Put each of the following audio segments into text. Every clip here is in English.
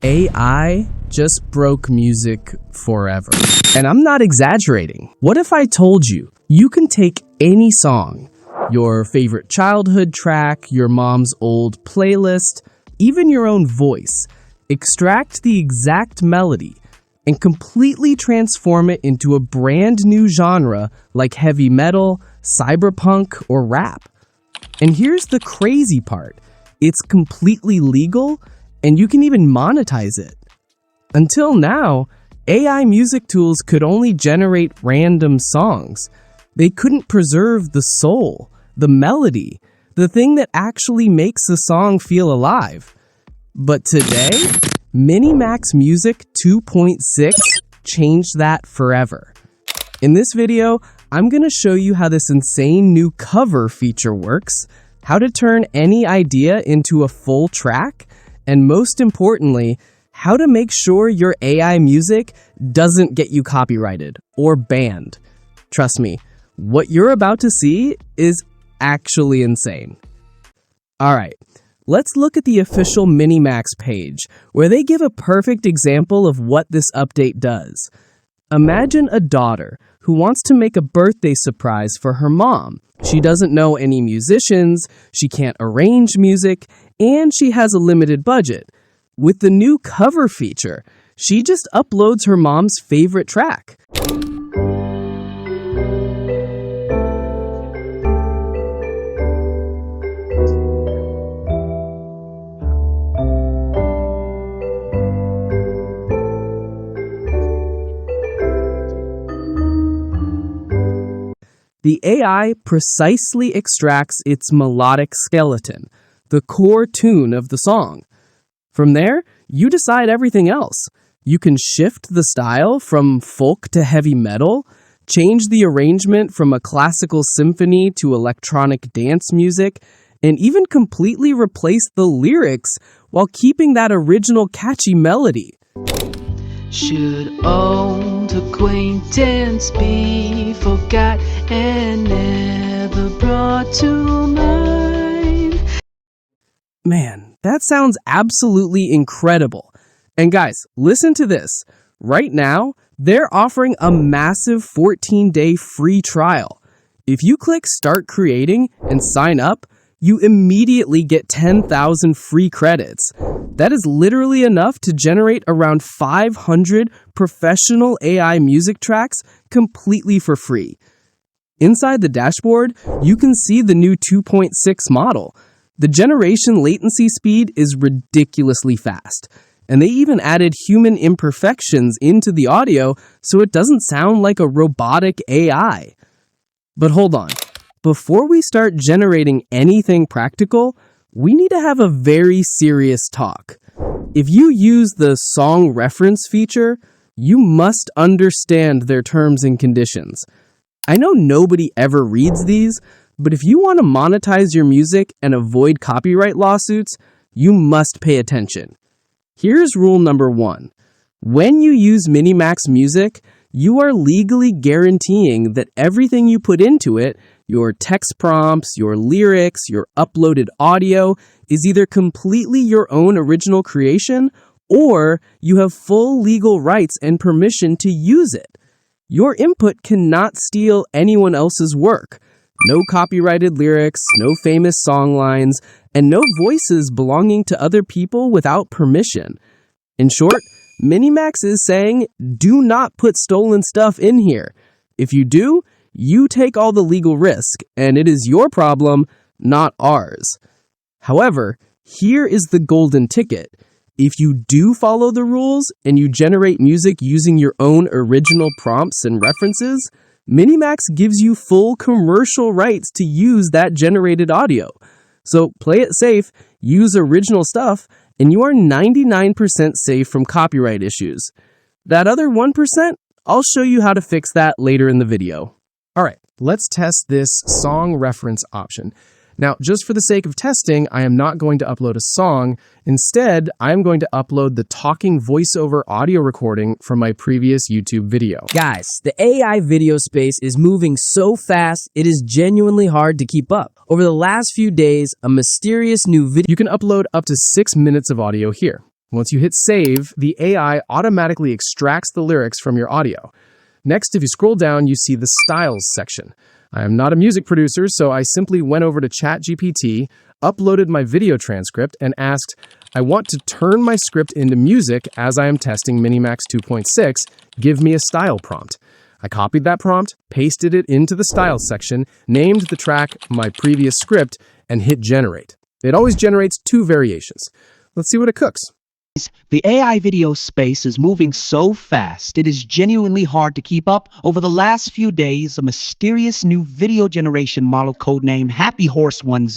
AI just broke music forever. And I'm not exaggerating. What if I told you you can take any song, your favorite childhood track, your mom's old playlist, even your own voice, extract the exact melody, and completely transform it into a brand new genre like heavy metal, cyberpunk, or rap? And here's the crazy part. It's completely legal, and you can even monetize it. Until now, AI music tools could only generate random songs. They couldn't preserve the soul, the melody, the thing that actually makes the song feel alive. But today, MiniMax Music 2.6 changed that forever. In this video, I'm going to show you how this insane new cover feature works, how to turn any idea into a full track, and most importantly, how to make sure your AI music doesn't get you copyrighted or banned. Trust me, what you're about to see is actually insane. Alright, let's look at the official MiniMax page, where they give a perfect example of what this update does. Imagine a daughter who wants to make a birthday surprise for her mom. She doesn't know any musicians, she can't arrange music, and she has a limited budget. With the new cover feature, she just uploads her mom's favorite track. The AI precisely extracts its melodic skeleton, the core tune of the song. From there, you decide everything else. You can shift the style from folk to heavy metal, change the arrangement from a classical symphony to electronic dance music, and even completely replace the lyrics while keeping that original catchy melody. Should old acquaintance be forgot and never brought to mind? Man, that sounds absolutely incredible. And guys, listen to this. Right now, they're offering a massive 14-day free trial. If you click Start Creating and sign up, you immediately get 10,000 free credits. That is literally enough to generate around 500 professional AI music tracks completely for free. Inside the dashboard, you can see the new 2.6 model. The generation latency speed is ridiculously fast, and they even added human imperfections into the audio so it doesn't sound like a robotic AI. But hold on. Before we start generating anything practical, we need to have a very serious talk. If you use the song reference feature, you must understand their terms and conditions. I know nobody ever reads these, but if you want to monetize your music and avoid copyright lawsuits, you must pay attention. Here's rule number 1. When you use MiniMax Music, you are legally guaranteeing that everything you put into it, your text prompts, your lyrics, your uploaded audio, is either completely your own original creation or you have full legal rights and permission to use it. Your input cannot steal anyone else's work. No copyrighted lyrics, no famous song lines, and no voices belonging to other people without permission. In short, MiniMax is saying, do not put stolen stuff in here. If you do, you take all the legal risk, and it is your problem, not ours. However, here is the golden ticket. If you do follow the rules and you generate music using your own original prompts and references, MiniMax gives you full commercial rights to use that generated audio. So play it safe, use original stuff, and you are 99% safe from copyright issues. That other 1%, I'll show you how to fix that later in the video. All right, let's test this song reference option. Now, just for the sake of testing, I am not going to upload a song. Instead, I am going to upload the talking voiceover audio recording from my previous YouTube video. Guys, the AI video space is moving so fast, it is genuinely hard to keep up. Over the last few days, a mysterious new video... You can upload up to 6 minutes of audio here. Once you hit save, the AI automatically extracts the lyrics from your audio. Next, if you scroll down, you see the styles section. I am not a music producer, so I simply went over to ChatGPT, uploaded my video transcript, and asked, I want to turn my script into music as I am testing MiniMax 2.6. Give me a style prompt. I copied that prompt, pasted it into the styles section, named the track my previous script, and hit generate. It always generates 2 variations. Let's see what it cooks. The AI video space is moving so fast, it is genuinely hard to keep up. Over the last few days, a mysterious new video generation model codenamed Happy Horse 10.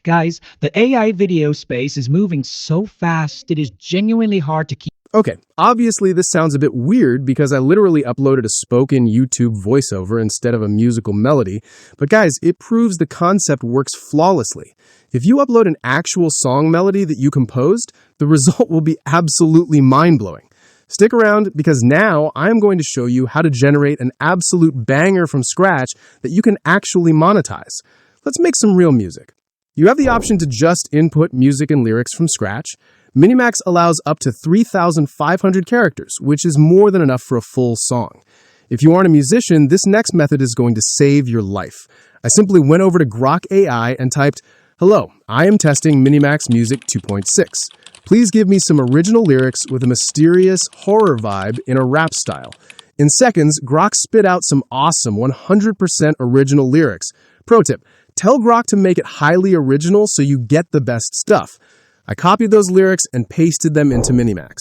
Guys, the AI video space is moving so fast, it is genuinely hard to keep. Okay, obviously this sounds a bit weird because I literally uploaded a spoken YouTube voiceover instead of a musical melody, but guys, it proves the concept works flawlessly. If you upload an actual song melody that you composed, the result will be absolutely mind-blowing. Stick around because now I'm going to show you how to generate an absolute banger from scratch that you can actually monetize. Let's make some real music. You have the option to just input music and lyrics from scratch. MiniMax allows up to 3,500 characters, which is more than enough for a full song. If you aren't a musician, this next method is going to save your life. I simply went over to Grok AI and typed, "Hello, I am testing MiniMax Music 2.6. Please give me some original lyrics with a mysterious horror vibe in a rap style." In seconds, Grok spit out some awesome 100% original lyrics. Pro tip, tell Grok to make it highly original so you get the best stuff. I copied those lyrics and pasted them into MiniMax.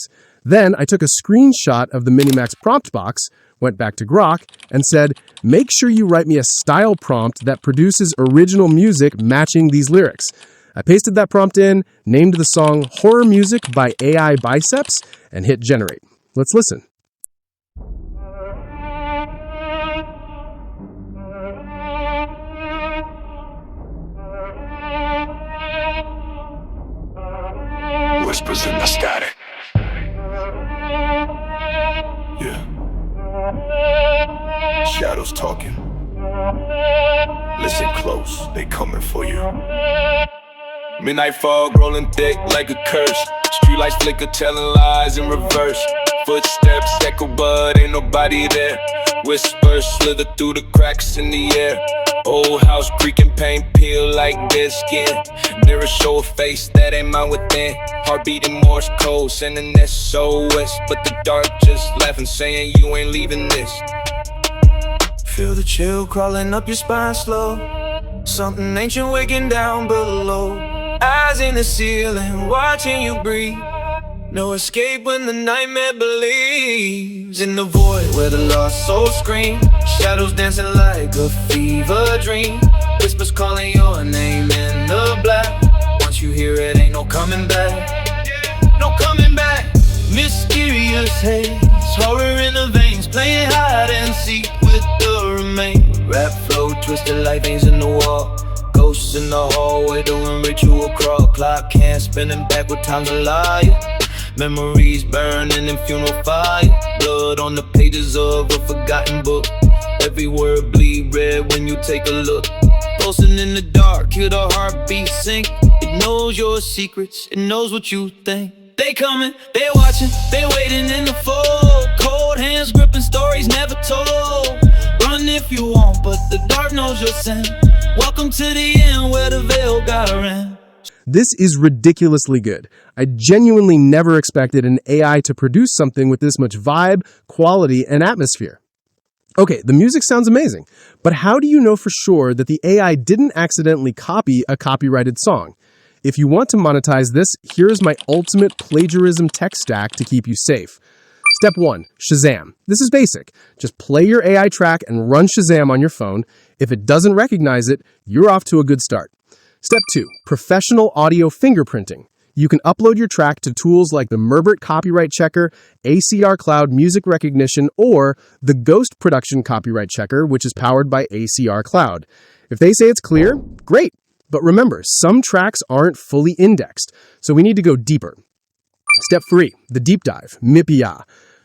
Then I took a screenshot of the MiniMax prompt box, went back to Grok, and said, make sure you write me a style prompt that produces original music matching these lyrics. I pasted that prompt in, named the song Horror Music by AI Biceps, and hit generate. Let's listen. Whispers in the static. Yeah. Shadows talking. Listen close, they coming for you. Midnight fog rolling thick like a curse. Streetlights flicker, telling lies in reverse. Footsteps echo, but ain't nobody there. Whispers slither through the cracks in the air. Old house creaking, paint peel like dead skin. Mirror show a face that ain't mine within. Heart beating Morse code, sending SOS. But the dark just laughing, saying you ain't leaving this. Feel the chill crawling up your spine slow. Something ancient waking down below. Eyes in the ceiling, watching you breathe. No escape when the nightmare believes. In the void where the lost soul scream. Shadows dancing like a fever dream. Whispers calling your name in the black. Once you hear it, ain't no coming back. No coming back. Mysterious haze, horror in the veins, playing hide and seek with the remains. Rap flow, twisted like veins in the wall. Ghosts in the hallway doing ritual crawl. Clock hands spinning back with time's a liar. Memories burning in funeral fire. Blood on the pages of a forgotten book. Every word bleed red when you take a look. Pulsing in the dark, hear the heartbeat sink. It knows your secrets, it knows what you think. They coming, they watching, they waiting in the fold. Cold hands gripping stories never told. Run if you want, but the dark knows your sin. Welcome to the end where the veil got rent. This is ridiculously good. I genuinely never expected an AI to produce something with this much vibe, quality, and atmosphere. Okay, the music sounds amazing, but how do you know for sure that the AI didn't accidentally copy a copyrighted song? If you want to monetize this, here's my ultimate plagiarism tech stack to keep you safe. Step 1, Shazam. This is basic. Just play your AI track and run Shazam on your phone. If it doesn't recognize it, you're off to a good start. Step 2, professional audio fingerprinting. You can upload your track to tools like the Merbert Copyright Checker, ACR Cloud Music Recognition, or the Ghost Production Copyright Checker, which is powered by ACR Cloud. If they say it's clear, great. But remember, some tracks aren't fully indexed, so we need to go deeper. Step 3, the deep dive, MIPIA.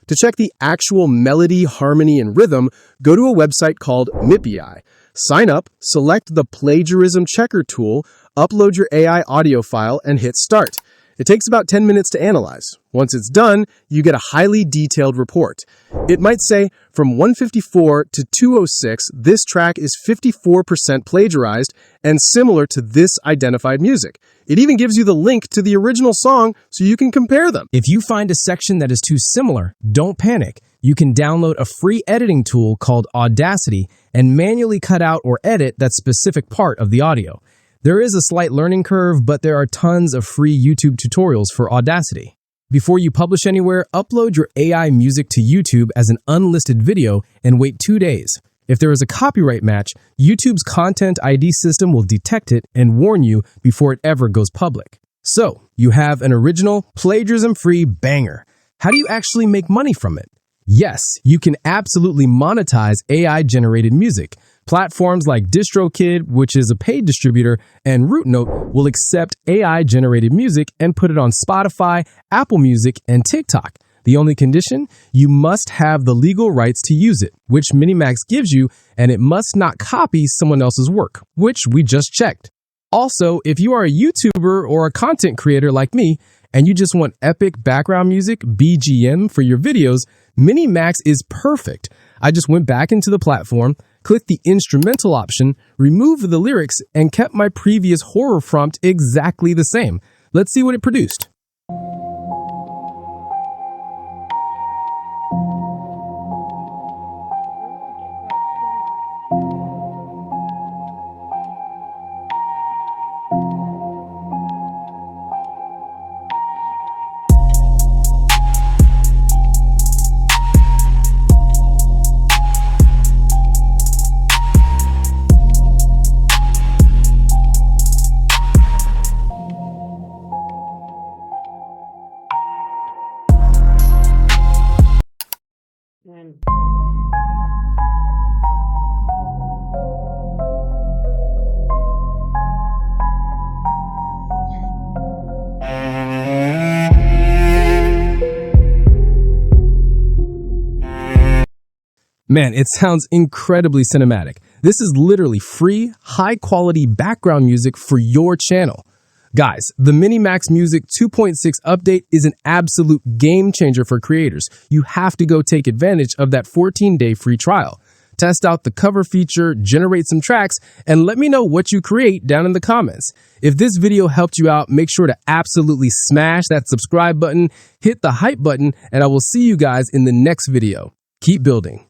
To check the actual melody, harmony, and rhythm, go to a website called MIPIA. Sign up, select the Plagiarism Checker tool, upload your AI audio file, and hit start. It takes about 10 minutes to analyze. Once it's done, you get a highly detailed report. It might say, from 154 to 206, this track is 54% plagiarized and similar to this identified music. It even gives you the link to the original song so you can compare them. If you find a section that is too similar, don't panic. You can download a free editing tool called Audacity and manually cut out or edit that specific part of the audio. There is a slight learning curve, but there are tons of free YouTube tutorials for Audacity. Before you publish anywhere, upload your AI music to YouTube as an unlisted video and wait 2 days. If there is a copyright match, YouTube's Content ID system will detect it and warn you before it ever goes public. So, you have an original, plagiarism-free banger. How do you actually make money from it? Yes, you can absolutely monetize AI-generated music. Platforms like DistroKid, which is a paid distributor, and RootNote will accept AI-generated music and put it on Spotify, Apple Music, and TikTok. The only condition? You must have the legal rights to use it, which MiniMax gives you, and it must not copy someone else's work, which we just checked. Also, if you are a YouTuber or a content creator like me, and you just want epic background music, BGM, for your videos, MiniMax is perfect. I just went back into the platform, clicked the instrumental option, removed the lyrics, and kept my previous horror prompt exactly the same. Let's see what it produced. Man, it sounds incredibly cinematic. This is literally free, high-quality background music for your channel. Guys, the MiniMax Music 2.6 update is an absolute game changer for creators. You have to go take advantage of that 14-day free trial. Test out the cover feature, generate some tracks, and let me know what you create down in the comments. If this video helped you out, make sure to absolutely smash that subscribe button, hit the hype button, and I will see you guys in the next video. Keep building.